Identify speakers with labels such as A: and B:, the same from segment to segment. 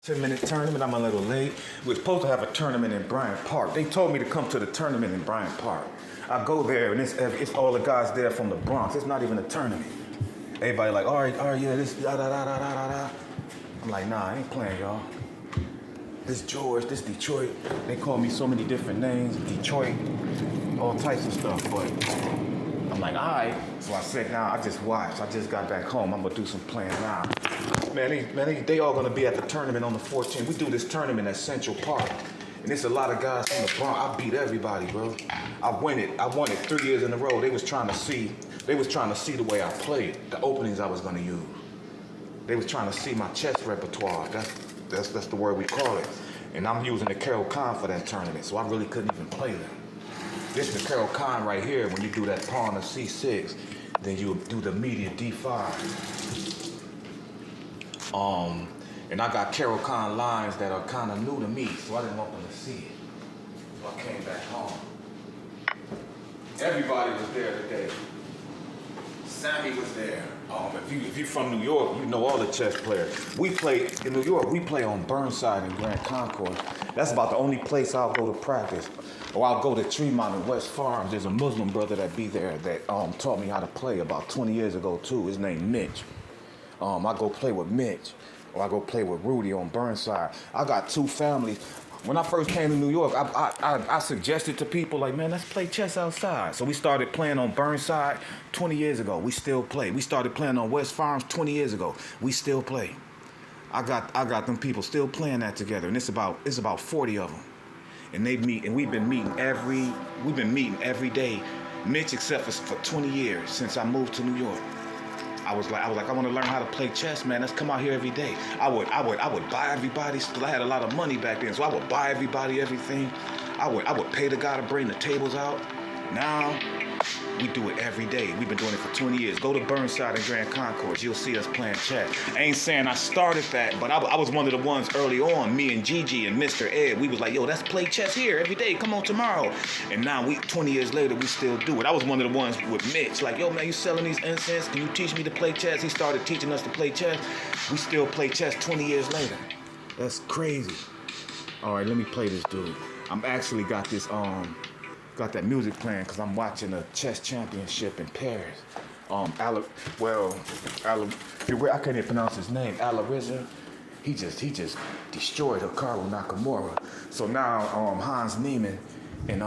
A: 10-minute tournament. I'm a little late. We're supposed to have a tournament in Bryant Park. They told me to come to the tournament in Bryant Park. I go there and it's all the guys there from the Bronx. It's not even a tournament. Everybody like, all right, yeah, this da da da da da da. I'm like, nah, I ain't playing, y'all. This George, this Detroit. They call me so many different names. Detroit, all types of stuff. But I'm like, all right. So I said, nah, I just watched. I just got back home. I'm gonna do some playing now. Man, they all gonna be at the tournament on the 14th. We do this tournament at Central Park. And there's a lot of guys from the Bronx. I beat everybody, bro. I won it 3 years in a row. They was trying to see the way I played, the openings I was gonna use. They was trying to see my chess repertoire. That's the word we call it. And I'm using the Carol Khan for that tournament, so I really couldn't even play them. This is the Carol Khan right here. When you do that pawn to C6, then you do the immediate D5. And I got Carol Khan lines that are kind of new to me, so I didn't want them to see it. So I came back home. Everybody was there today. Sammy was there. If you're from New York, you know all the chess players. We play in New York. We play on Burnside and Grand Concourse. That's about the only place I'll go to practice. Or I'll go to Tremont and West Farms. There's a Muslim brother that be there that taught me how to play about 20 years ago too. His name Mitch. I go play with Mitch, or I go play with Rudy on Burnside. I got two families. When I first came to New York, I suggested to people like, man, let's play chess outside. So we started playing on Burnside 20 years ago. We still play. We started playing on West Farms 20 years ago. We still play. I got them people still playing that together, and it's about 40 of them. And they meet, and we've been meeting every day. Mitch, except for 20 years since I moved to New York. I was like, I want to learn how to play chess, man. Let's come out here every day. I would buy everybody, because I had a lot of money back then, so I would buy everybody everything. I would pay the guy to bring the tables out. Now, we do it every day. We've been doing it for 20 years. Go to Burnside and Grand Concourse. You'll see us playing chess. I ain't saying I started that, but I was one of the ones early on. Me and Gigi and Mr. Ed, we was like, yo, let's play chess here every day. Come on tomorrow. And now 20 years later, we still do it. I was one of the ones with Mitch. Like, yo, man, you selling these incense? Can you teach me to play chess? He started teaching us to play chess. We still play chess 20 years later. That's crazy. All right, let me play this dude. I'm actually got this, got that music playing because I'm watching a chess championship in Paris. I can't even pronounce his name. Alariza. He just destroyed Hikaru Nakamura. So now Hans Niemann and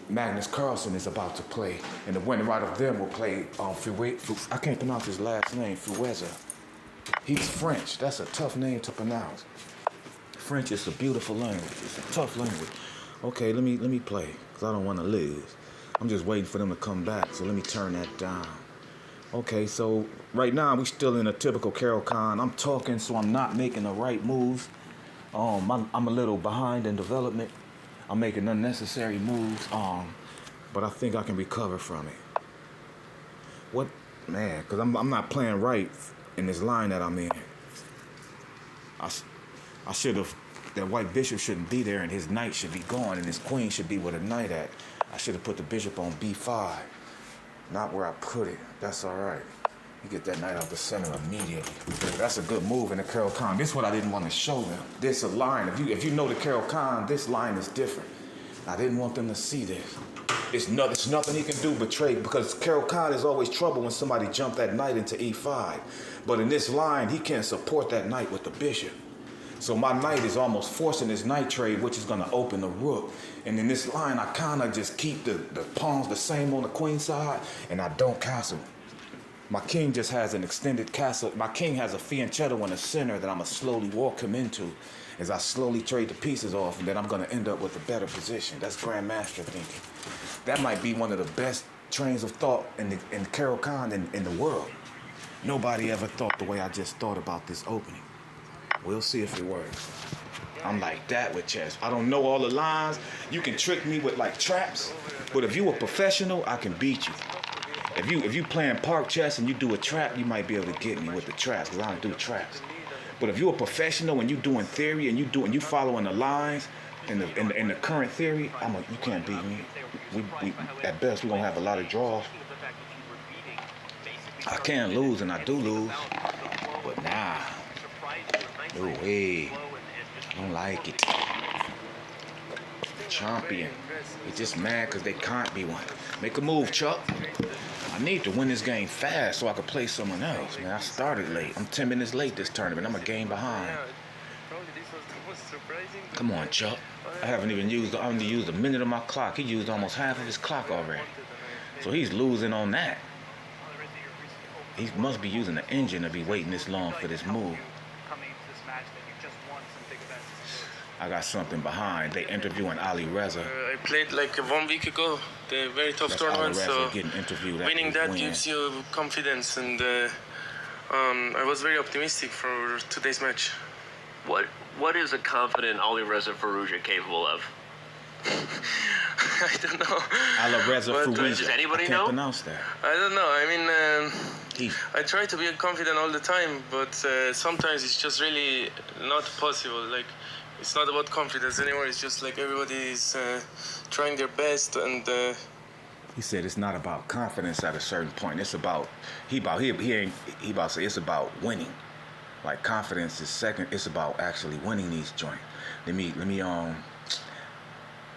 A: Magnus Carlsen is about to play, and the winner out of them will play I can't pronounce his last name. Fueza. He's French. That's a tough name to pronounce. French is a beautiful language. It's a tough language. Okay, let me play, because I don't want to lose. I'm just waiting for them to come back, so let me turn that down. Okay, so right now we still in a typical Carol Khan. I'm talking, so I'm not making the right moves. I'm a little behind in development. I'm making unnecessary moves, but I think I can recover from it. What, man, because I'm not playing right in this line that I'm in. I should have. That white bishop shouldn't be there, and his knight should be gone, and his queen should be with a knight at. I should have put the bishop on b5, not where I put it. That's all right. You get that knight out the center immediately. That's a good move in the Carol Khan. This is what I didn't want to show them. This a line. If you know the Carol Khan, this line is different. I didn't want them to see this. It's nothing he can do but trade, because Carol Khan is always trouble when somebody jump that knight into e5. But in this line, he can't support that knight with the bishop. So my knight is almost forcing this knight trade, which is going to open the rook. And in this line, I kind of just keep the pawns the same on the queen side, and I don't castle. My king just has an extended castle. My king has a fianchetto in the center that I'm going to slowly walk him into as I slowly trade the pieces off, and then I'm going to end up with a better position. That's grandmaster thinking. That might be one of the best trains of thought in Carol Khan in the world. Nobody ever thought the way I just thought about this opening. We'll see if it works. I'm like that with chess. I don't know all the lines. You can trick me with like traps, but if you a professional, I can beat you. If you playing park chess and you do a trap, you might be able to get me with the traps, because I don't do traps. But if you're a professional and you doing theory and you following the lines in the current theory, you can't beat me. We at best we're gonna have a lot of draws. I can lose and I do lose, but nah. No way. I don't like it. Champion. He's just mad because they can't be one. Make a move, Chuck. I need to win this game fast so I can play someone else. Man, I started late. I'm 10 minutes late this tournament. I'm a game behind. Come on, Chuck. I only used a minute of my clock. He used almost half of his clock already. So he's losing on that. He must be using the engine to be waiting this long for this move. I got something behind. They interviewing Ali Reza.
B: I played like 1 week ago, the very tough tournament, so winning that gives you confidence, and I was very optimistic for today's match.
C: What is a confident Ali Reza Fallujah capable of?
B: I don't know.
A: Ali Reza Fallujah.
C: Does anybody
A: I can't pronounce that.
B: I don't know. I mean, I try to be confident all the time, but sometimes it's just really not possible. Like, it's not about confidence anymore. It's just like everybody is trying their best, and
A: he said it's not about confidence at a certain point. It's about he about to say it's about winning. Like, confidence is second. It's about actually winning these joints. Let me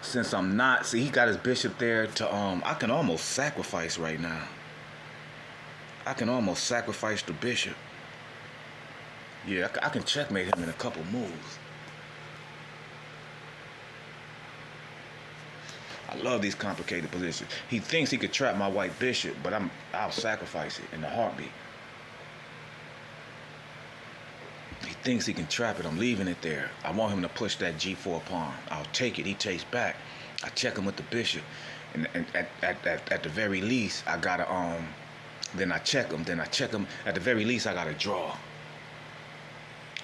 A: since I'm not, see, he got his bishop there to I can almost sacrifice right now. I can almost sacrifice the bishop. Yeah, I can checkmate him in a couple moves. I love these complicated positions. He thinks he could trap my white bishop, but I'll sacrifice it in a heartbeat. He thinks he can trap it. I'm leaving it there. I want him to push that G4 pawn. I'll take it. He takes back. I check him with the bishop, and at the very least, I gotta Then I check him. At the very least, I gotta draw.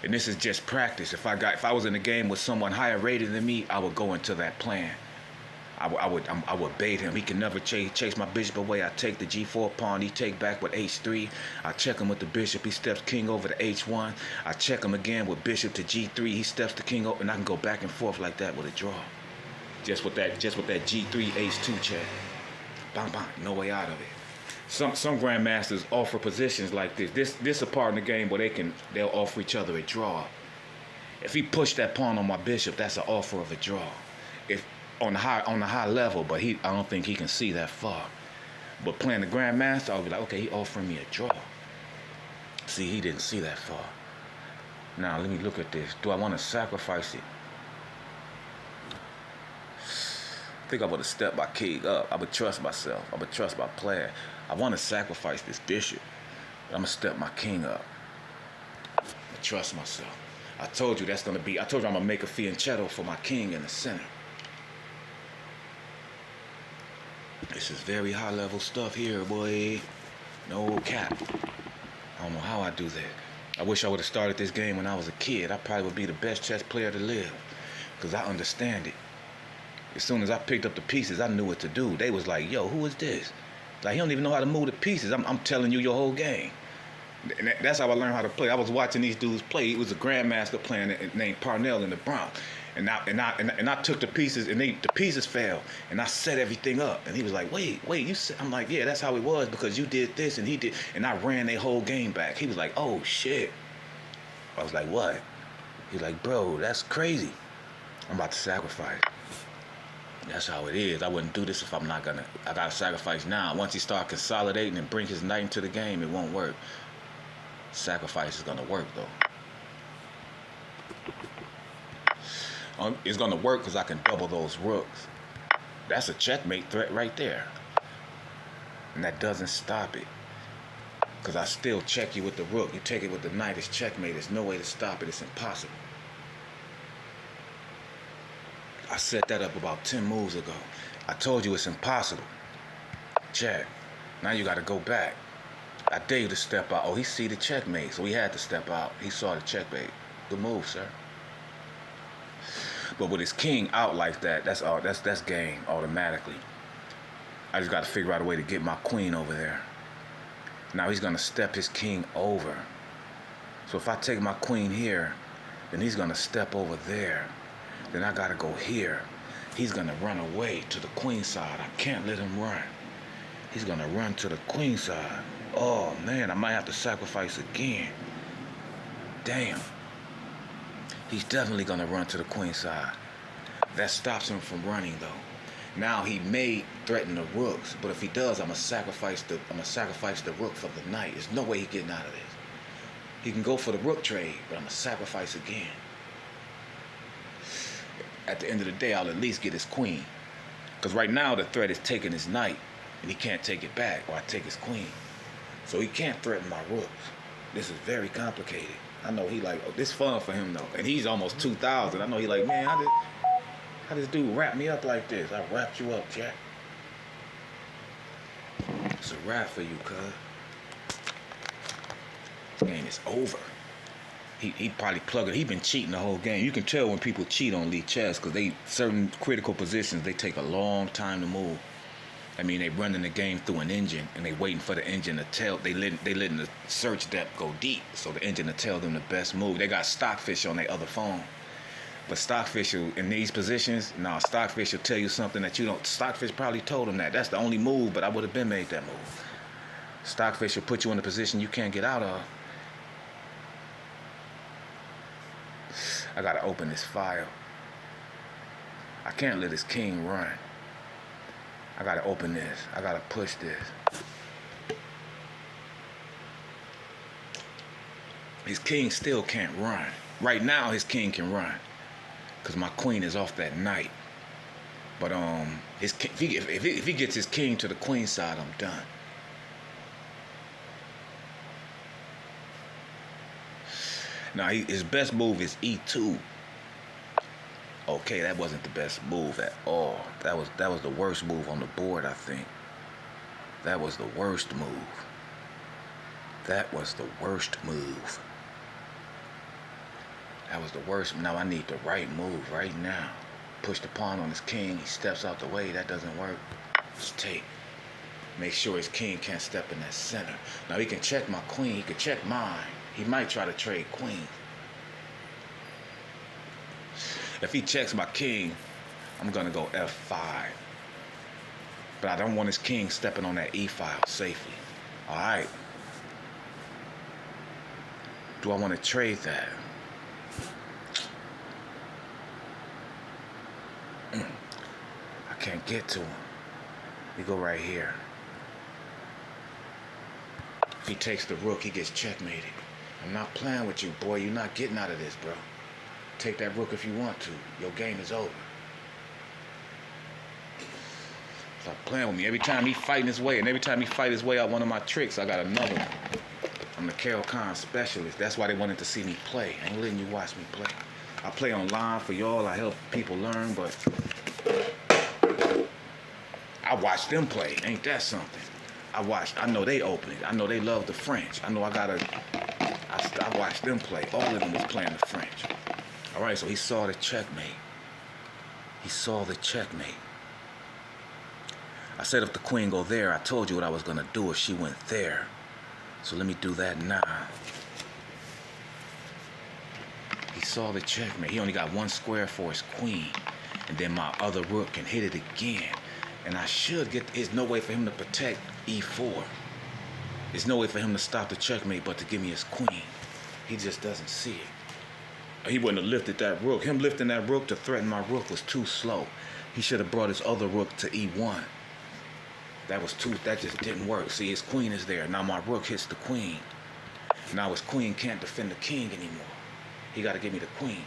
A: And this is just practice. If I was in a game with someone higher rated than me, I would go into that plan. I would bait him. He can never chase my bishop away. I take the G4 pawn. He take back with H3. I check him with the bishop. He steps king over to H1. I check him again with bishop to G3. He steps the king over, and I can go back and forth like that with a draw. Just with that G3 H2 check. Bang bang. No way out of it. Some grandmasters offer positions like this. This a part in the game where they'll offer each other a draw. If he pushed that pawn on my bishop, that's an offer of a draw. If on the high level, but I don't think he can see that far. But playing the grandmaster, I'll be like, okay, he offering me a draw. See, he didn't see that far. Now let me look at this. Do I want to sacrifice it? I think I would have stepped my king up. I would trust myself. I would trust my plan. I want to sacrifice this bishop, but I'm gonna step my king up. I trust myself. I told you I'm gonna make a fianchetto for my king in the center. This is very high level stuff here, boy. No cap. I don't know how I do that. I wish I would have started this game when I was a kid. I probably would be the best chess player to live, because I understand it. As soon as I picked up the pieces, I knew what to do. They was like, yo, who is this? Like, he don't even know how to move the pieces. I'm telling you your whole game. And that's how I learned how to play. I was watching these dudes play. It was a grandmaster playing named Parnell in the Bronx. And I took the pieces, and the pieces fell, and I set everything up. And he was like, wait, you said? I'm like, yeah, that's how it was, because you did this and he did, and I ran their whole game back. He was like, oh shit. I was like, what? He's like, bro, that's crazy. I'm about to sacrifice. That's how it is. I wouldn't do this if I gotta sacrifice now. Once he start consolidating and bring his knight into the game, it won't work. Sacrifice is gonna work though. It's gonna work because I can double those rooks. That's a checkmate threat right there. And that doesn't stop it, because I still check you with the rook. You take it with the knight, it's checkmate. There's no way to stop it. It's impossible. I set that up about 10 moves ago. I told you it's impossible. Check. Now you got to go back. I dare you to step out. Oh, he see the checkmate, so he had to step out. He saw the checkmate. Good move, sir. But with his king out like that, that's game automatically. I just got to figure out a way to get my queen over there. Now he's going to step his king over. So if I take my queen here, then he's going to step over there. Then I gotta go here. He's gonna run away to the queen side. I can't let him run. He's gonna run to the queen side. Oh man, I might have to sacrifice again. Damn. He's definitely gonna run to the queen side. That stops him from running though. Now he may threaten the rooks, but if he does, I'm gonna sacrifice the rook for the knight. There's no way he's getting out of this. He can go for the rook trade, but I'm gonna sacrifice again. At the end of the day, I'll at least get his queen. Because right now the threat is taking his knight, and he can't take it back, or I take his queen. So he can't threaten my rooks. This is very complicated. I know he like, oh, this fun for him though. And he's almost 2,000. I know he like, man, how this dude wrap me up like this? I wrapped you up, Jack. It's a wrap for you, cuz. This game is over. He probably plugged it. He been cheating the whole game. You can tell when people cheat on League chess because they certain critical positions they take a long time to move. I mean, they running the game through an engine and they waiting for the engine to tell. They letting the search depth go deep, so the engine to tell them the best move. They got Stockfish on their other phone, but Stockfish in these positions, Stockfish will tell you something that you don't. Stockfish probably told him that. That's the only move, but I would have been made that move. Stockfish will put you in a position you can't get out of. I gotta open this file. I can't let his king run. I gotta open this. I gotta push this. His king still can't run. Right now, his king can run, cause my queen is off that knight. But if he gets his king to the queen side, I'm done. Now his best move is E2. Okay, that wasn't the best move at all. That was the worst move on the board, I think. That was the worst move. That was the worst move. That was the worst. Now I need the right move right now. Push the pawn on his king. He steps out the way. That doesn't work. Just take. Make sure his king can't step in that center. Now he can check my queen. He can check mine. He might try to trade queen. If he checks my king, I'm gonna go F5. But I don't want his king stepping on that E file safely. All right. Do I want to trade that? I can't get to him. We go right here. If he takes the rook, he gets checkmated. I'm not playing with you, boy. You're not getting out of this, bro. Take that rook if you want to. Your game is over. Stop playing with me. Every time he fighting his way, and every time he fight his way out one of my tricks, I got another one. I'm the Carol Khan specialist. That's why they wanted to see me play. I ain't letting you watch me play. I play online for y'all. I help people learn, but I watch them play. Ain't that something? I know they open it. I know they love the French. I know I watched them play. All of them was playing the French. All right, so he saw the checkmate. He saw the checkmate. I said if the queen go there, I told you what I was gonna do if she went there. So let me do that now. He saw the checkmate. He only got one square for his queen. And then my other rook can hit it again. And I should get, there's no way for him to protect E4. There's no way for him to stop the checkmate but to give me his queen. He just doesn't see it. He wouldn't have lifted that rook. Him lifting that rook to threaten my rook was too slow. He should have brought his other rook to E1. That just didn't work. See, his queen is there. Now my rook hits the queen. Now his queen can't defend the king anymore. He got to give me the queen.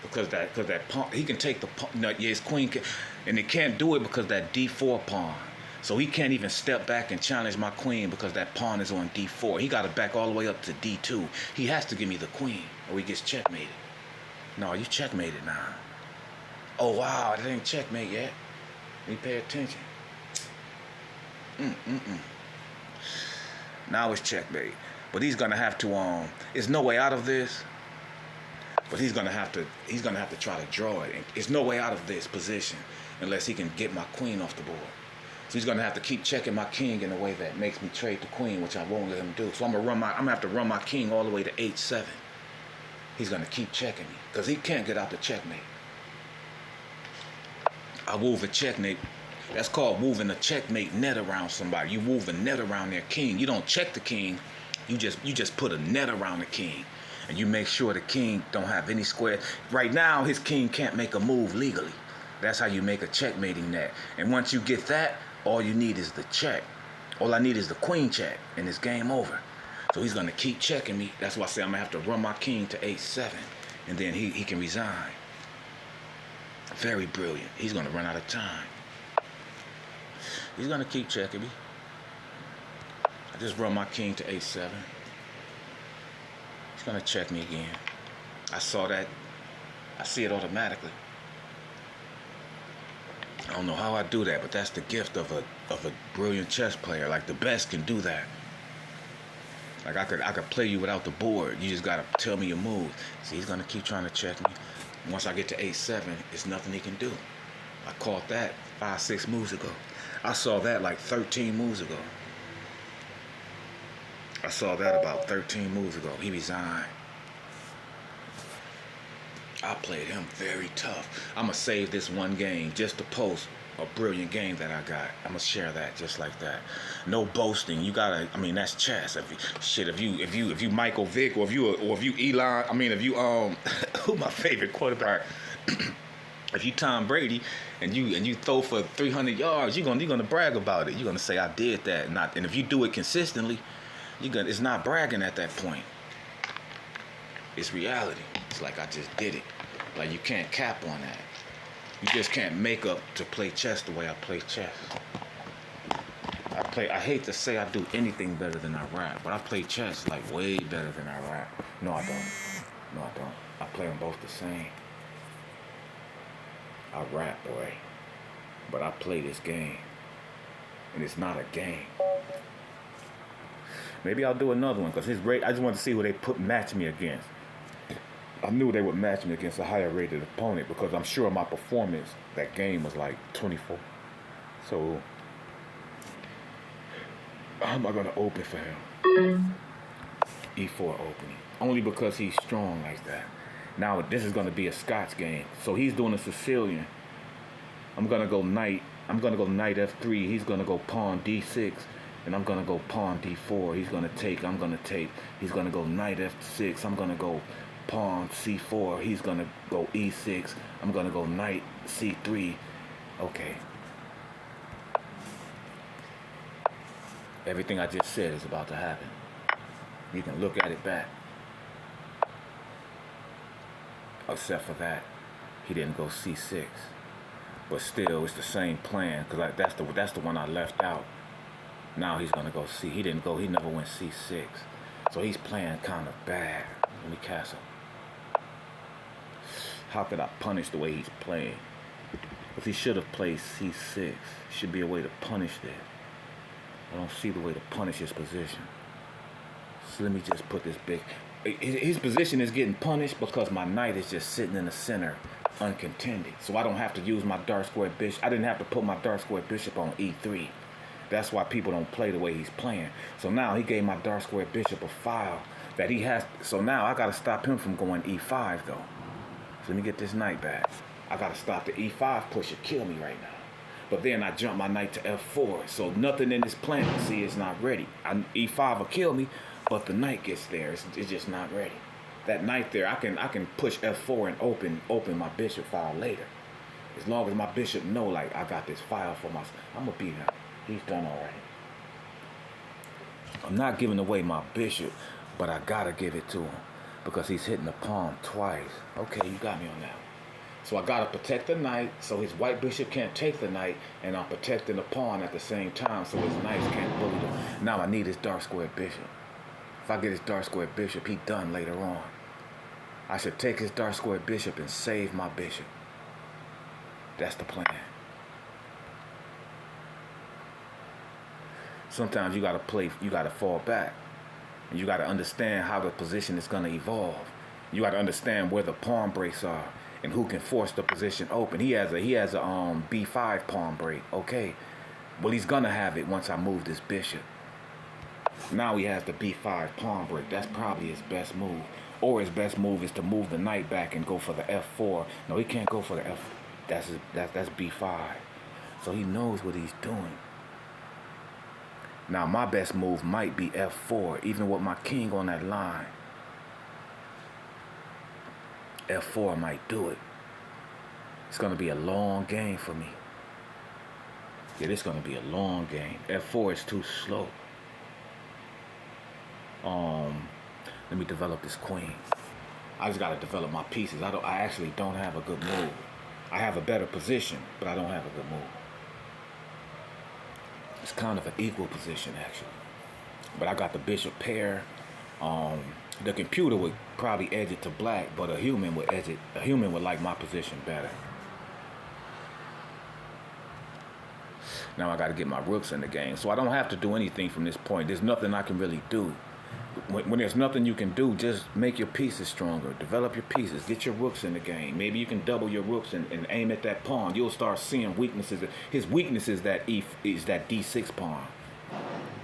A: Because that pawn, he can take the pawn. No, yeah, his queen can, and it can't do it because that D4 pawn. So he can't even step back and challenge my queen because that pawn is on D4. He got to back all the way up to D2. He has to give me the queen or he gets checkmated. No, you checkmated now. Oh, wow, it ain't checkmate yet. Let me pay attention. Now it's checkmate. But he's gonna have to there's no way out of this. But he's gonna have to try to draw it. There's no way out of this position unless he can get my queen off the board. So he's gonna have to keep checking my king in a way that makes me trade the queen, which I won't let him do. So I'm gonna have to run my king all the way to H7. He's gonna keep checking me because he can't get out the checkmate. I move a checkmate. That's called moving a checkmate net around somebody. You move a net around their king. You don't check the king. You just put a net around the king. And you make sure the king don't have any square. Right now, his king can't make a move legally. That's how you make a checkmating net. And once you get that, all you need is the check. All I need is the queen check, and it's game over. So he's gonna keep checking me. That's why I say I'm gonna have to run my king to h7, and then he can resign. Very brilliant. He's gonna run out of time. He's gonna keep checking me. I just run my king to h7. He's gonna check me again. I saw that. I see it automatically. I don't know how I do that, but that's the gift of a brilliant chess player. Like the best can do that. Like I could play you without the board. You just gotta tell me your move. See, he's gonna keep trying to check me. Once I get to h7, it's nothing he can do. I caught that 5-6 moves ago. I saw that like 13 moves ago. I saw that about 13 moves ago. He resigned. I played him very tough. I'm going to save this one game just to post a brilliant game that I got. I'm going to share that just like that. No boasting. You got to, I mean, that's chess. If you Michael Vick or if you Elon, I mean, if you, who my favorite quarterback? If you Tom Brady and you throw for 300 yards, you're gonna brag about it. You're going to say, I did that. And if you do it consistently, it's not bragging at that point. It's reality. It's like I just did it. Like you can't cap on that. You just can't make up to play chess the way I play chess. I hate to say I do anything better than I rap, but I play chess like way better than I rap. No, I don't. No, I don't. I play them both the same. I rap, boy. But I play this game. And it's not a game. Maybe I'll do another one because his rate, I just want to see who they match me against. I knew they would match me against a higher rated opponent because I'm sure my performance that game was like 24. So how am I going to open for him? E4 opening. Only because he's strong like that. Now this is going to be a Scots game. So he's doing a Sicilian. I'm going to go knight. I'm going to go knight f3. He's going to go pawn d6. And I'm going to go pawn d4. He's going to take. I'm going to take. He's going to go knight f6. I'm going to go pawn c4. He's going to go e6. I'm going to go knight c3. Okay. Everything I just said is about to happen. You can look at it back. Except for that, he didn't go c6. But still, it's the same plan because that's the one I left out. Now he's gonna go C. He didn't go. He never went c6. So he's playing kind of bad. Let me castle. How could I punish the way he's playing? If he should have played c6, should be a way to punish that. I don't see the way to punish his position. So let me just put this big. His position is getting punished because my knight is just sitting in the center, uncontended. So I don't have to use my dark square bishop. I didn't have to put my dark square bishop on e3. That's why people don't play the way he's playing. So now he gave my dark square bishop a file that he has. So now I got to stop him from going e5 though. So let me get this knight back. I got to stop the e5 push. It kill me right now. But then I jump my knight to f4. So nothing in this plan, see, it's not ready. E5 will kill me, but the knight gets there. It's just not ready. That knight there, I can push f4 and open my bishop file later. As long as my bishop know, like, I got this file for myself, I'm going to beat him. He's done already. I'm not giving away my bishop, but I got to give it to him because he's hitting the pawn twice. Okay, you got me on that. So I got to protect the knight so his white bishop can't take the knight, and I'm protecting the pawn at the same time so his knights can't bully them. Now I need his dark square bishop. If I get his dark square bishop, he done later on. I should take his dark square bishop and save my bishop. That's the plan. Sometimes you gotta fall back. And you gotta understand how the position is gonna evolve. You gotta understand where the pawn breaks are and who can force the position open. He has a b5 pawn break. Okay. Well, he's gonna have it once I move this bishop. Now he has the b5 pawn break. That's probably his best move. Or his best move is to move the knight back and go for the f4. No, he can't go for the f. That's b5. So he knows what he's doing. Now my best move might be f4, even with my king on that line. F4 might do it. It's going to be a long game for me. Yeah, this is going to be a long game. F4 is too slow. Let me develop this queen. I just got to develop my pieces. I actually don't have a good move. I have a better position, but I don't have a good move. It's kind of an equal position, actually. But I got the bishop pair. The computer would probably edge it to black, but a human would edge it. A human would like my position better. Now I got to get my rooks in the game, so I don't have to do anything from this point. There's nothing I can really do. When there's nothing you can do, just make your pieces stronger. Develop your pieces. Get your rooks in the game. Maybe you can double your rooks and aim at that pawn. You'll start seeing weaknesses. His weakness is that D6 pawn.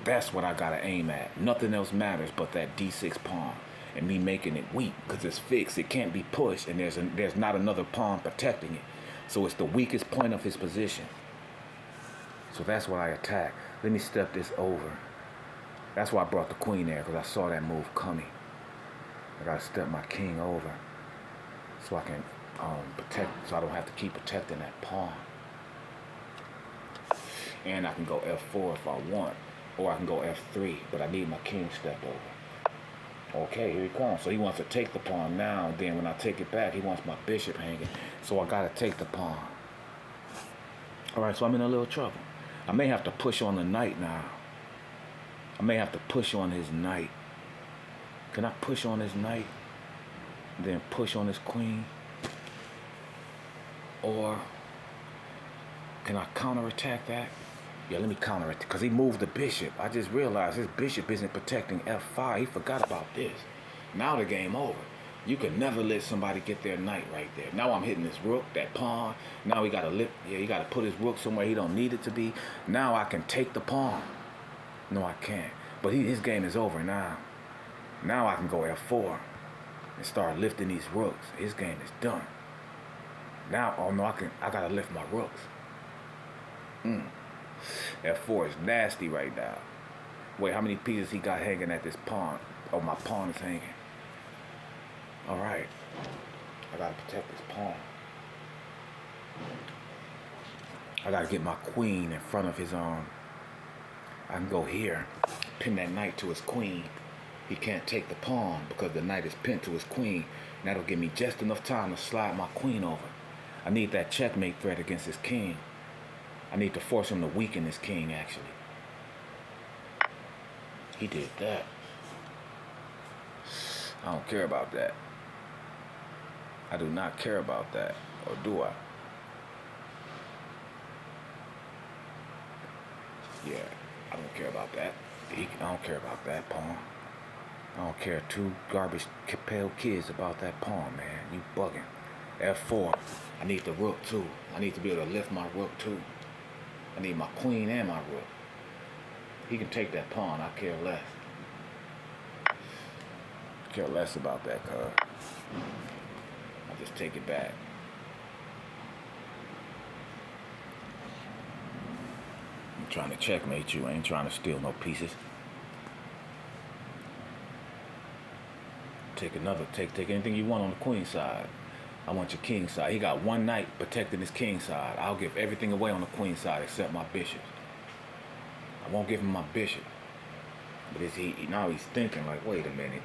A: That's what I gotta aim at. Nothing else matters but that D6 pawn. And me making it weak, because it's fixed. It can't be pushed, and there's not another pawn protecting it. So it's the weakest point of his position. So that's what I attack. Let me step this over. That's why I brought the queen there, because I saw that move coming. I gotta step my king over so I can protect, so I don't have to keep protecting that pawn. And I can go F4 if I want, or I can go F3, but I need my king stepped over. Okay, here he comes. So he wants to take the pawn now, and then when I take it back, he wants my bishop hanging. So I gotta take the pawn. All right, so I'm in a little trouble. I may have to push on the knight now. I may have to push on his knight. Can I push on his knight? Then push on his queen? Or can I counterattack that? Yeah, let me counterattack, because he moved the bishop. I just realized his bishop isn't protecting F5. He forgot about this. Now the game over. You could never let somebody get their knight right there. Now I'm hitting this rook, that pawn. Now he gotta he gotta put his rook somewhere he don't need it to be. Now I can take the pawn. No, I can't. But his game is over now. Now I can go F4 and start lifting these rooks. His game is done. Now, oh no, I gotta lift my rooks. F4 is nasty right now. Wait, how many pieces he got hanging at this pawn? Oh, my pawn is hanging. All right. I gotta protect this pawn. I gotta get my queen in front of his arm. I can go here, pin that knight to his queen. He can't take the pawn because the knight is pinned to his queen. And that'll give me just enough time to slide my queen over. I need that checkmate threat against his king. I need to force him to weaken his king, actually. He did that. I don't care about that. I do not care about that. Or do I? Yeah, I don't care about that. I don't care about that pawn. I don't care two garbage pale kids about that pawn, man. You bugging. F4. I need the rook too. I need to be able to lift my rook too. I need my queen and my rook. He can take that pawn. I care less. I care less about that card. I'll just take it back. I'm trying to checkmate you. I ain't trying to steal no pieces. Take anything you want on the queen side. I want your king side. He got one knight protecting his king side. I'll give everything away on the queen side except my bishop. I won't give him my bishop. But now he's thinking like, wait a minute.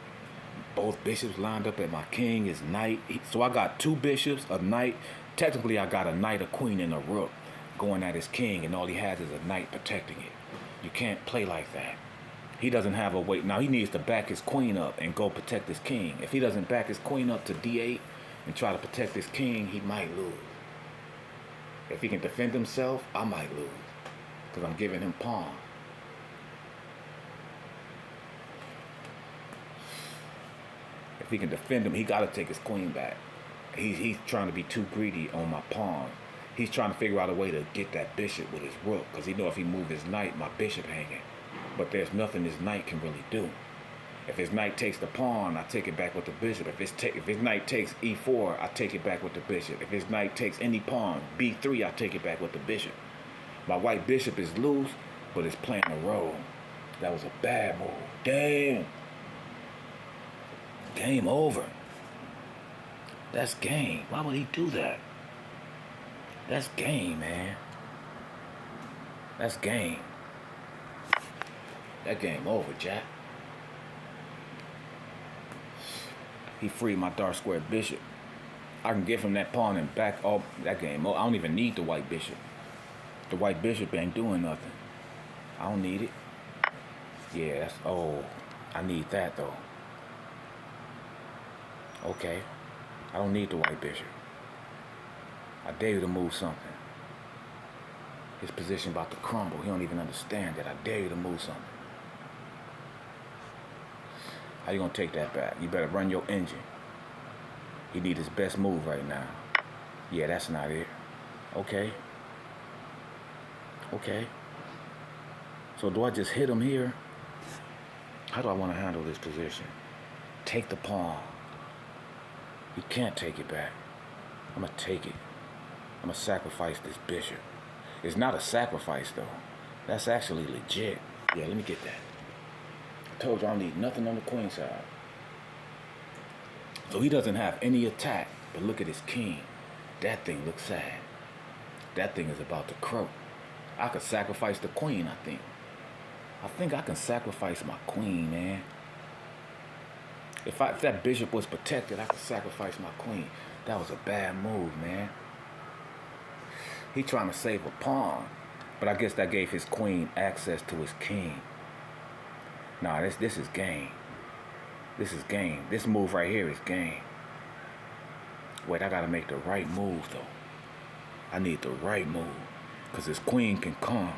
A: Both bishops lined up at my king, his knight. So I got two bishops, a knight. Technically, I got a knight, a queen, and a rook going at his king, and all he has is a knight protecting it. You can't play like that. He doesn't have a way. Now he needs to back his queen up and go protect his king. If he doesn't back his queen up to D8 and try to protect his king, he might lose. If he can defend himself, I might lose because I'm giving him pawn. If he can defend him, he got to take his queen back. He's trying to be too greedy on my pawn. He's trying to figure out a way to get that bishop with his rook because he know if he move his knight, my bishop hanging. But there's nothing his knight can really do. If his knight takes the pawn, I take it back with the bishop. If his knight takes E4, I take it back with the bishop. If his knight takes any pawn, B3, I take it back with the bishop. My white bishop is loose, but it's playing a role. That was a bad move. Damn. Game over. That's game. Why would he do that? That's game, man. That's game. That game over, Jack. He freed my dark square bishop. I can give him that pawn and back off that game. I don't even need the white bishop. The white bishop ain't doing nothing. I don't need it. Yeah, that's, oh, I need that though. Okay. I don't need the white bishop. I dare you to move something. His position about to crumble. He don't even understand that. I dare you to move something. How you gonna take that back? You better run your engine. He need his best move right now. Yeah, that's not it. Okay. Okay. So do I just hit him here? How do I want to handle this position? Take the pawn. He can't take it back. I'm gonna take it. I'm gonna sacrifice this bishop. It's not a sacrifice though. That's actually legit. Yeah, let me get that. I told you I don't need nothing on the queen side. So he doesn't have any attack, but look at his king. That thing looks sad. That thing is about to croak. I could sacrifice the queen, I think. I think I can sacrifice my queen, man. If that bishop was protected, I could sacrifice my queen. That was a bad move, man. He trying to save a pawn, but I guess that gave his queen access to his king. Nah, this is game. This is game. This move right here is game. Wait, I gotta make the right move though. I need the right move, because his queen can come.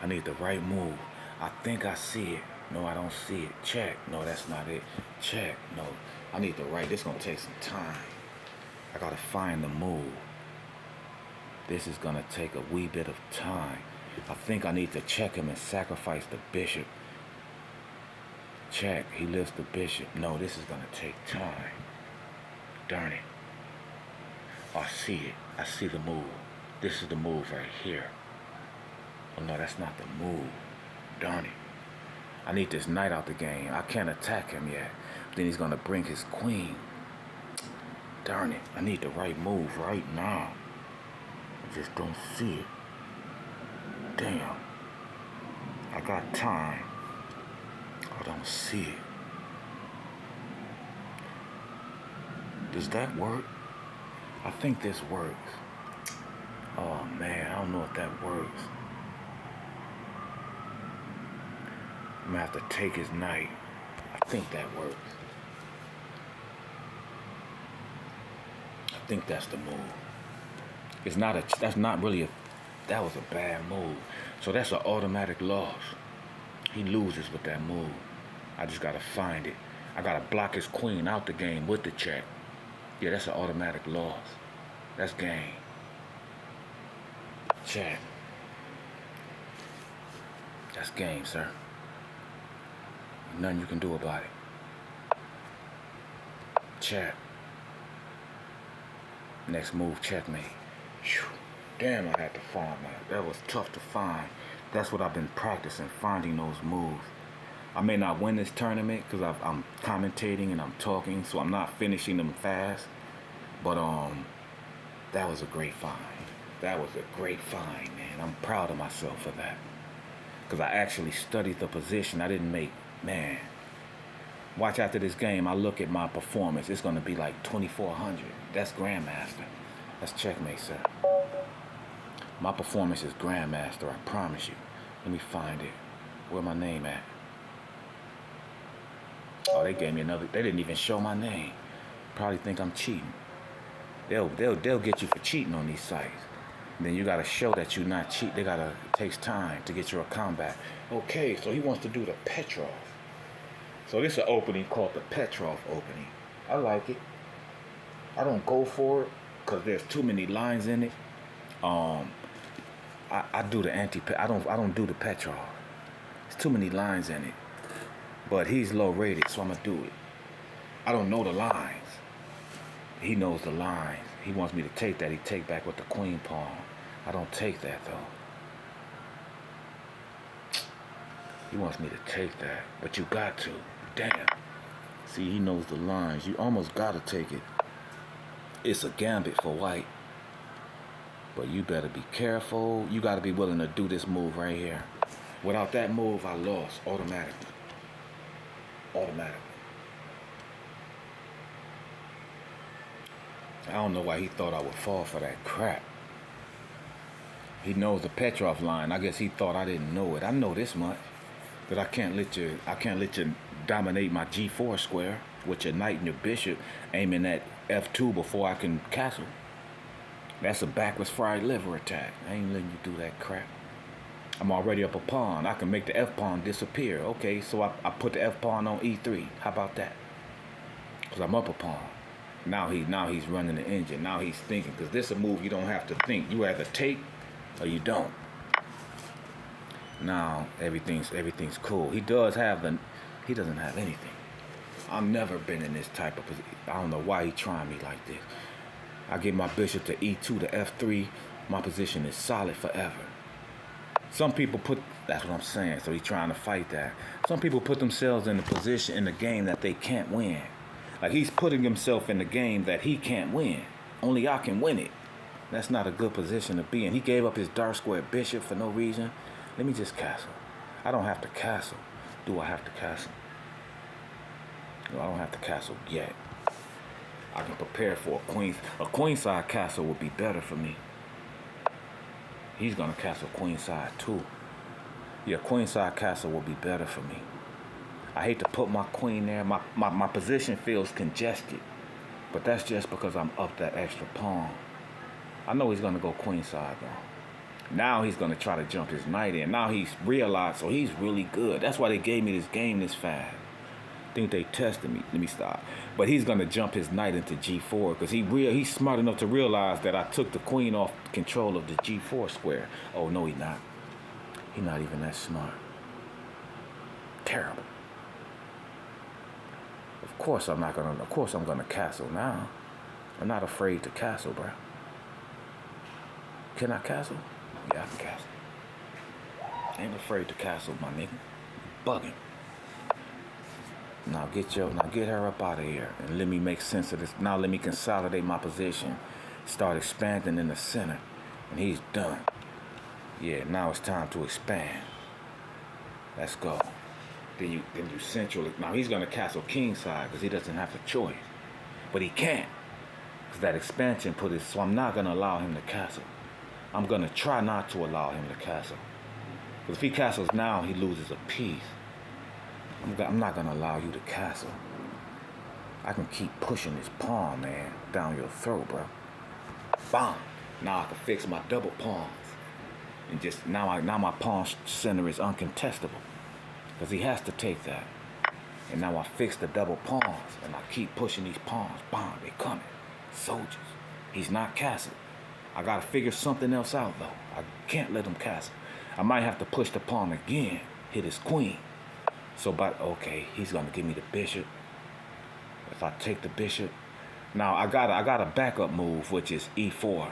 A: I need the right move. I think I see it. No, I don't see it. Check. No, that's not it. Check. No, I need the right. This is gonna take some time. I gotta find the move. This is gonna take a wee bit of time. I think I need to check him and sacrifice the bishop. Check. He lifts the bishop. No, this is gonna take time. Darn it. I see it. I see the move. This is the move right here. Oh no, that's not the move. Darn it. I need this knight out the game. I can't attack him yet. Then he's gonna bring his queen. Darn it. I need the right move right now. I just don't see it. Damn. I got time. I don't see it. Does that work? I think this works. Oh man, I don't know if that works. I'm gonna have to take his knight. I think that works. I think that's the move. It's not a, that's not really a, that was a bad move. So that's an automatic loss. He loses with that move. I just gotta find it. I gotta block his queen out the game with the check. Yeah, that's an automatic loss. That's game. Check. That's game, sir. Nothing you can do about it. Check. Next move, checkmate. Whew. Damn, I had to find that. That was tough to find. That's what I've been practicing, finding those moves. I may not win this tournament because I'm commentating and I'm talking, so I'm not finishing them fast. But that was a great find. That was a great find, man. I'm proud of myself for that. Because I actually studied the position. I didn't make, man. Watch after this game, I look at my performance. It's going to be like 2,400. That's Grandmaster. That's checkmate, sir. My performance is Grandmaster, I promise you. Let me find it. Where my name at? Oh, they gave me another. They didn't even show my name. Probably think I'm cheating. They'll get you for cheating on these sites. And then you gotta show that you're not cheating. It takes time to get your account back. Okay, so he wants to do the Petrov. So this is an opening called the Petrov opening. I like it. I don't go for it because there's too many lines in it. I do the I don't do the Petrov. There's too many lines in it. But he's low rated, so I'm gonna do it. I don't know the lines. He knows the lines. He wants me to take that. He take back with the queen pawn. I don't take that though. He wants me to take that, but you got to. Damn. See, he knows the lines. You almost gotta take it. It's a gambit for white. But you better be careful. You gotta be willing to do this move right here. Without that move, I lost automatically. Automatically. I don't know why he thought I would fall for that crap. He knows the Petrov line. I guess he thought I didn't know it. I know this much. That I can't let you dominate my G4 square with your knight and your bishop aiming at F2 before I can castle. That's a backwards fried liver attack. I ain't letting you do that crap. I'm already up a pawn. I can make the F pawn disappear. Okay, so I put the F pawn on E3. How about that? Because I'm up a pawn. Now he's running the engine. Now he's thinking. Because this is a move you don't have to think. You either take or you don't. Now everything's cool. He doesn't have anything. I've never been in this type of position. I don't know why he trying me like this. I get my bishop to E2 to F3. My position is solid forever. Some people that's what I'm saying. So he's trying to fight that. Some people put themselves in the position in the game that they can't win. Like he's putting himself in the game that he can't win. Only I can win it. That's not a good position to be in. He gave up his dark square bishop for no reason. Let me just castle. I don't have to castle. Do I have to castle? No, I don't have to castle yet. I can prepare for a queenside castle would be better for me. He's gonna castle queenside too. Yeah, queenside castle will be better for me. I hate to put my queen there. My position feels congested. But that's just because I'm up that extra pawn. I know he's gonna go queenside though. Now he's gonna try to jump his knight in. Now he's realized, so he's really good. That's why they gave me this game this fast. Think they tested me. Let me stop. But he's gonna jump his knight into G4 because he's smart enough to realize that I took the queen off control of the G4 square. Oh no, he's not. He's not even that smart. Terrible. Of course I'm gonna castle now. I'm not afraid to castle, bro. Can I castle? Yeah, I can castle. Ain't afraid to castle, my nigga. Bugging. Now get her up out of here and let me make sense of this. Now let me consolidate my position. Start expanding in the center. And he's done. Yeah, now it's time to expand. Let's go. Then you central. Now he's gonna castle kingside because he doesn't have a choice. But he can't. Because that expansion so I'm not gonna allow him to castle. I'm gonna try not to allow him to castle. Because if he castles now, he loses a piece. I'm not gonna allow you to castle. I can keep pushing this pawn, man, down your throat, bro. Bam! Now I can fix my double pawns. And just now my pawn center is uncontestable. Because he has to take that. And now I fix the double pawns. And I keep pushing these pawns. Bam! They coming. Soldiers. He's not castled. I gotta figure something else out though. I can't let him castle. I might have to push the pawn again. Hit his queen. So, okay, he's gonna give me the bishop. If I take the bishop, now I got a backup move, which is E4.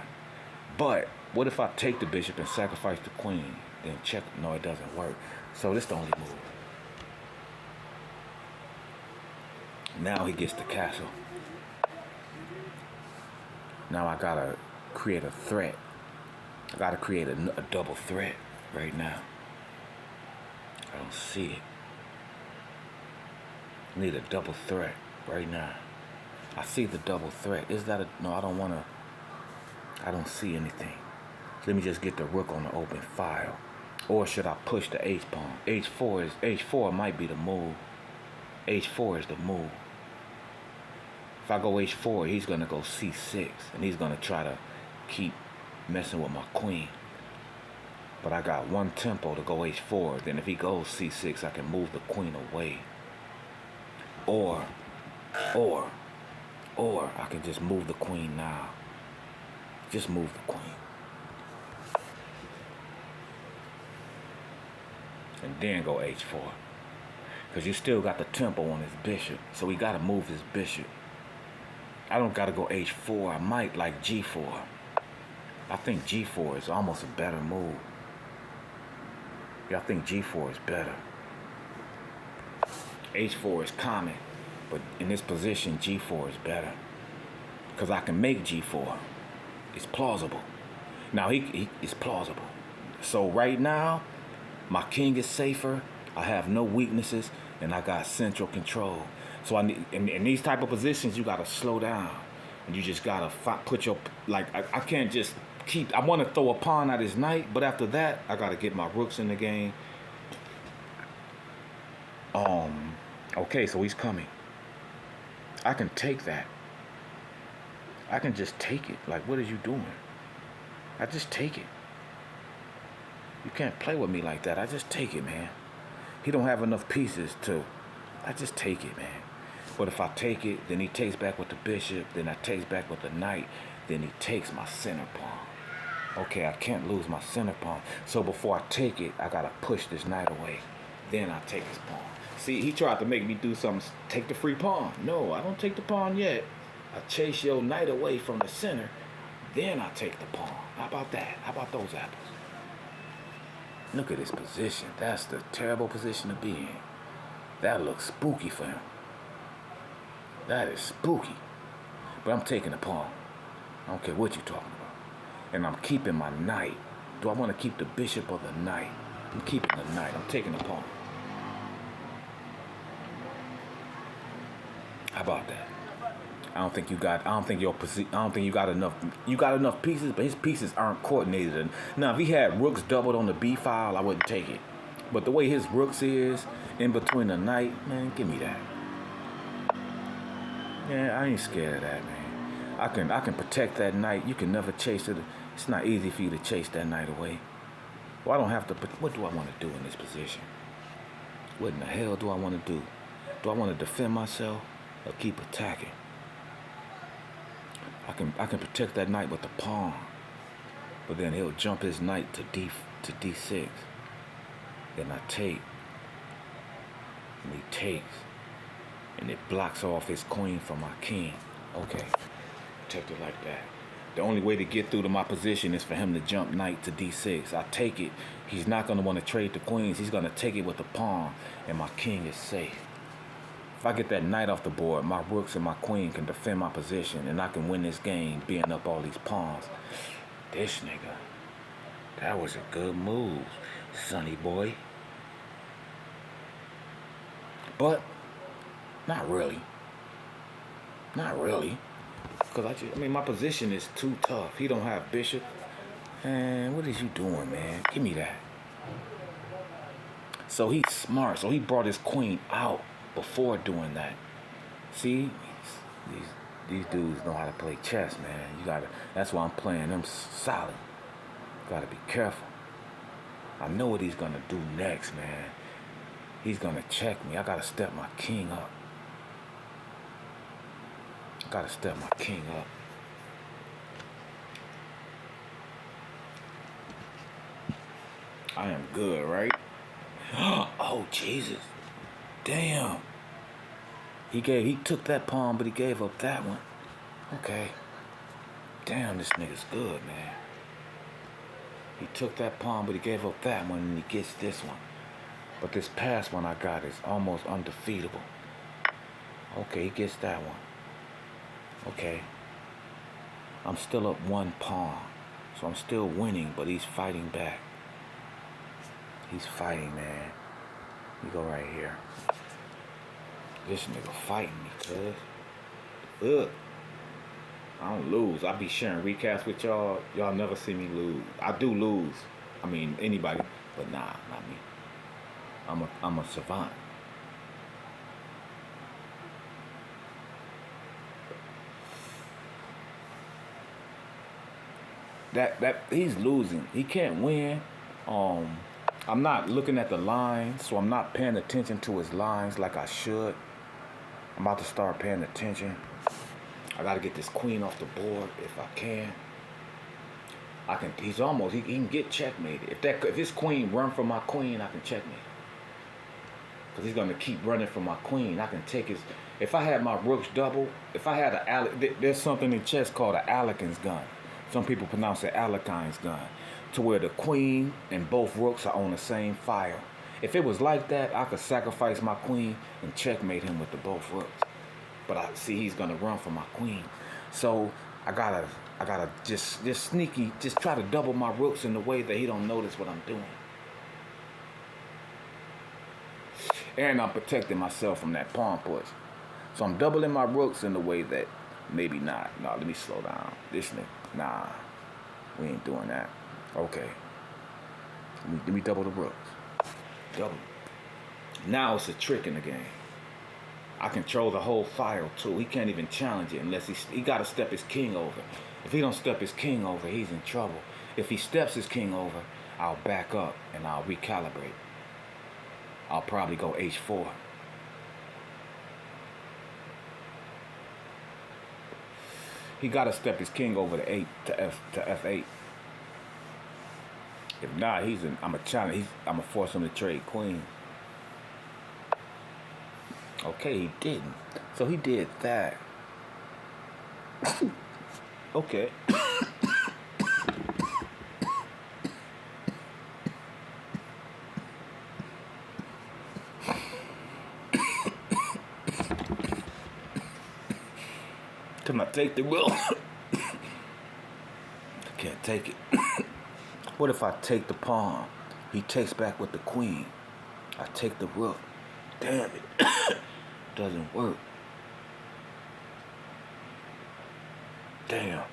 A: But what if I take the bishop and sacrifice the queen? Then check. No, it doesn't work. So this is the only move. Now he gets the castle. Now I gotta create a threat. I gotta create a double threat right now. I don't see it. I need a double threat right now. I see the double threat. Is that no, I don't see anything. Let me just get the rook on the open file. Or should I push the H pawn? H4 might be the move. H4 is the move. If I go H4, he's gonna go C6 and he's gonna try to keep messing with my queen. But I got one tempo to go H4. Then if he goes C6, I can move the queen away. Or I can just move the queen now. Just move the queen. And then go H4. Because you still got the tempo on his bishop. So we got to move his bishop. I don't got to go H4. I might like G4. I think G4 is almost a better move. Yeah, I think G4 is better. H4 is common. But in this position, G4 is better. Because I can make G4. It's plausible. Now, it's plausible. So right now, my king is safer. I have no weaknesses, and I got central control. So I need, in these type of positions, you got to slow down. And you just got to put your, like, I can't just keep, I want to throw a pawn at his knight, but after that, I got to get my rooks in the game. Okay, so he's coming. I can take that. I can just take it. Like, what are you doing? I just take it. You can't play with me like that. I just take it, man. He don't have enough pieces to, I just take it, man. But if I take it, then he takes back with the bishop, then I takes back with the knight, then he takes my center pawn. Okay, I can't lose my center pawn. So before I take it, I gotta push this knight away. Then I take his pawn. See, he tried to make me do something, take the free pawn. No, I don't take the pawn yet. I chase your knight away from the center, then I take the pawn. How about that? How about those apples? Look at his position. That's the terrible position to be in. That looks spooky for him. That is spooky. But I'm taking the pawn. I don't care what you're talking about. And I'm keeping my knight. Do I want to keep the bishop or the knight? I'm keeping the knight. I'm taking the pawn. How about that? I don't think you got enough. You got enough pieces, but his pieces aren't coordinated. And now, if he had rooks doubled on the B file, I wouldn't take it. But the way his rooks is in between the knight, man, give me that. Yeah, I ain't scared of that, man. I can protect that knight. You can never chase it. It's not easy for you to chase that knight away. Well, I don't have to. What do I want to do in this position? What in the hell do I want to do? Do I want to defend myself or keep attacking? I can protect that knight with the pawn, but then he'll jump his knight to D6. Then I take, and he takes, and it blocks off his queen from my king. Okay, protect it like that. The only way to get through to my position is for him to jump knight to D6. I take it. He's not going to want to trade the queens. He's going to take it with the pawn, and my king is safe. If I get that knight off the board, my rooks and my queen can defend my position, and I can win this game being up all these pawns. This nigga, that was a good move, sonny boy. But, not really. Not really. Because I mean, my position is too tough. He don't have bishop. Man, what is you doing, man? Give me that. So he's smart. So he brought his queen out before doing that. See, these dudes know how to play chess, man. That's why I'm playing them solid. Gotta be careful. I know what he's gonna do next, man. He's gonna check me. I gotta step my king up. Gotta step my king up. I am good, right? Oh, Jesus. Damn. He took that pawn, but he gave up that one. Okay. Damn, this nigga's good, man. He took that pawn, but he gave up that one, and he gets this one. But this past one I got is almost undefeatable. Okay, he gets that one. Okay. I'm still up one pawn. So I'm still winning, but he's fighting back. He's fighting, man. We go right here. This nigga fighting me, cuz. Ugh. I don't lose. I be sharing recaps with y'all. Y'all never see me lose. I do lose. I mean, anybody. But nah, not me. I'm a savant. That he's losing. He can't win. I'm not looking at the lines, so I'm not paying attention to his lines like I should. I'm about to start paying attention. I gotta get this queen off the board if I can. He can get checkmated. If his queen run from my queen, I can checkmate. Because he's gonna keep running from my queen. I can take his. If I had my rooks double, if I had there's something in chess called an Alekin's gun. Some people pronounce it Alekine's gun, to where the queen and both rooks are on the same file. If it was like that, I could sacrifice my queen and checkmate him with the both rooks. But I see he's gonna run for my queen. So I gotta just sneaky, just try to double my rooks in the way that he don't notice what I'm doing. And I'm protecting myself from that pawn push. So I'm doubling my rooks in the way that maybe not. No, let me slow down. This nigga, nah, we ain't doing that. Okay. Let me double the rooks. Double. Now it's a trick in the game. I control the whole file too. He can't even challenge it unless he got to step his king over. If he don't step his king over, he's in trouble. If he steps his king over, I'll back up and I'll recalibrate. I'll probably go h4. He got to step his king over to f8. If not, I'm a challenge. I'm gonna force him to trade queen. Okay, he didn't. So he did that. Okay. Can I take the will? I can't take it. What if I take the pawn? He takes back with the queen. I take the rook. Damn it. Doesn't work. Damn.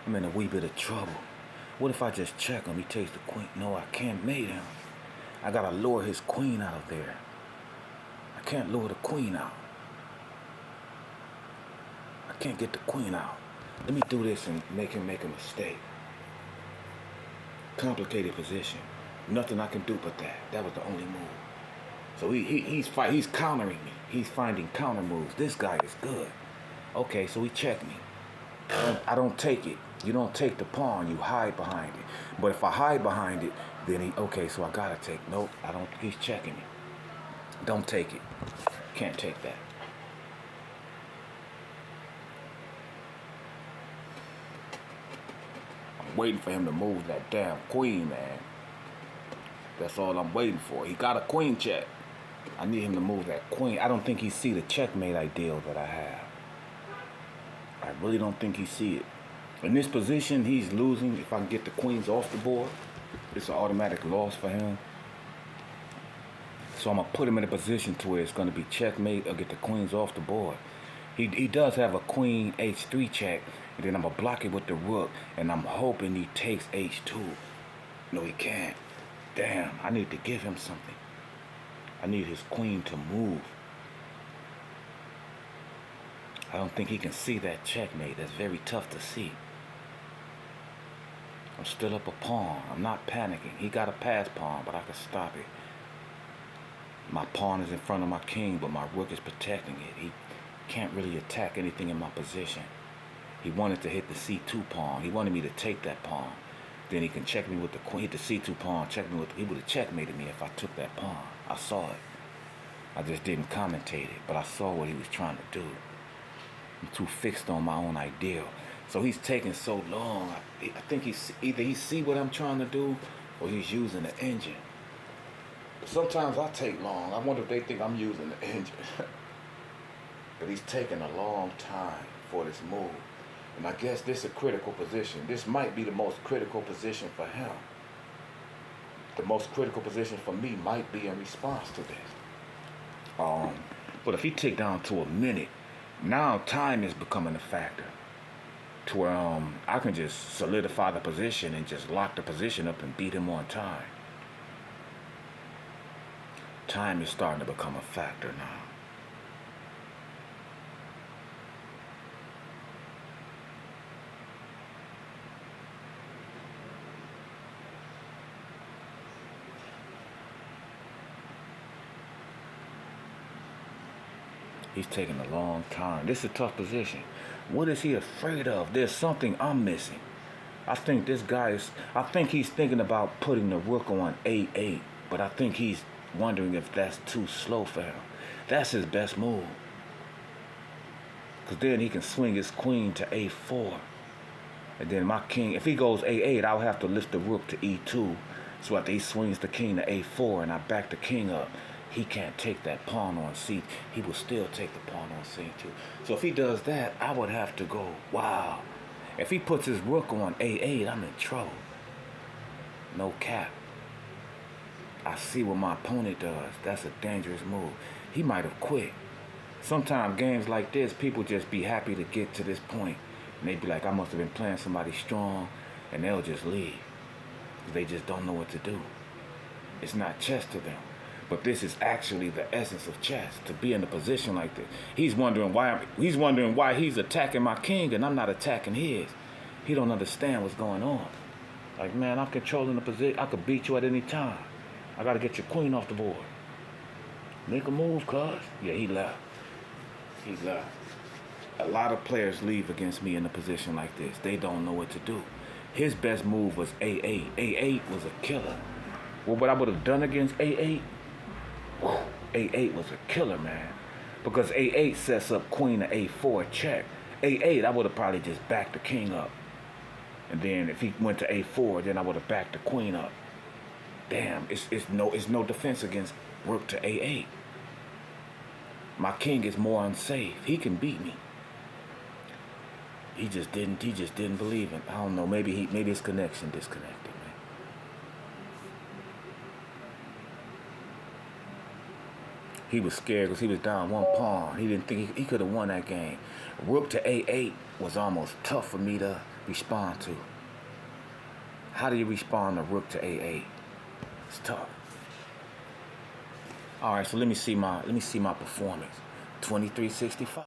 A: I'm in a wee bit of trouble. What if I just check him? He takes the queen. No, I can't mate him. I gotta lure his queen out of there. I can't lure the queen out. I can't get the queen out. Let me do this and make him make a mistake. Complicated position. Nothing I can do but that. That was the only move. So he's countering me. He's finding counter moves. This guy is good. Okay, so he checked me. I don't take it. You don't take the pawn, you hide behind it. But if I hide behind it, then okay, so I gotta take. Nope, I don't. He's checking me. Don't take it. Can't take that. I'm waiting for him to move that damn queen, man. That's all I'm waiting for. He got a queen check. I need him to move that queen. I don't think he see the checkmate ideal that I have. I really don't think he see it. In this position, he's losing. If I can get the queens off the board, it's an automatic loss for him. So I'm going to put him in a position to where it's going to be checkmate or get the queens off the board. He does have a queen h3 check, and then I'm going to block it with the rook, and I'm hoping he takes h2. No, he can't. Damn, I need to give him something. I need his queen to move. I don't think he can see that checkmate. That's very tough to see. I'm still up a pawn. I'm not panicking. He got a pass pawn, but I can stop it. My pawn is in front of my king, but my rook is protecting it. He can't really attack anything in my position. He wanted to hit the c2 pawn. He wanted me to take that pawn. Then he can check me with the queen, hit the c2 pawn, check me with, he would have checkmated me if I took that pawn. I saw it. I just didn't commentate it, but I saw what he was trying to do. I'm too fixed on my own ideal. So he's taking so long. I think either he see what I'm trying to do or he's using the engine. Sometimes I take long. I wonder if they think I'm using the engine. But he's taking a long time for this move. And I guess this is a critical position. This might be the most critical position for him. The most critical position for me might be in response to this. But if he take down to a minute, now time is becoming a factor. To where I can just solidify the position and just lock the position up and beat him on time. Time is starting to become a factor now. He's taking a long time. This is a tough position. What is he afraid of? There's something I'm missing. I think this guy I think he's thinking about putting the rook on a8, but I think he's wondering if that's too slow for him. That's his best move. Because then he can swing his queen to a4. And then my king, if he goes a8, I'll have to lift the rook to e2. So after he swings the king to a4 and I back the king up, he can't take that pawn on c. He will still take the pawn on c2. So if he does that, I would have to go, wow. If he puts his rook on a8, I'm in trouble. No cap. I see what my opponent does. That's a dangerous move. He might have quit. Sometimes games like this, people just be happy to get to this point. And they be like, I must have been playing somebody strong, and they'll just leave. They just don't know what to do. It's not chess to them. But this is actually the essence of chess, to be in a position like this. He's wondering why he's attacking my king and I'm not attacking his. He don't understand what's going on. Like, man, I'm controlling the position. I could beat you at any time. I got to get your queen off the board. Make a move, cuz. Yeah, he left. He left. A lot of players leave against me in a position like this. They don't know what to do. His best move was a8. a8 was a killer. Well, what I would have done against a8, a8 was a killer, man. Because a8 sets up queen to a4 check. a8, I would have probably just backed the king up. And then if he went to a4, then I would have backed the queen up. Damn, it's no defense against rook to a8. My king is more unsafe. He can beat me. He just didn't believe it. I don't know. Maybe his connection disconnected, man. He was scared because he was down one pawn. He didn't think he could have won that game. Rook to a8 was almost tough for me to respond to. How do you respond to rook to a8? It's tough. All right, so let me see my performance. 2365.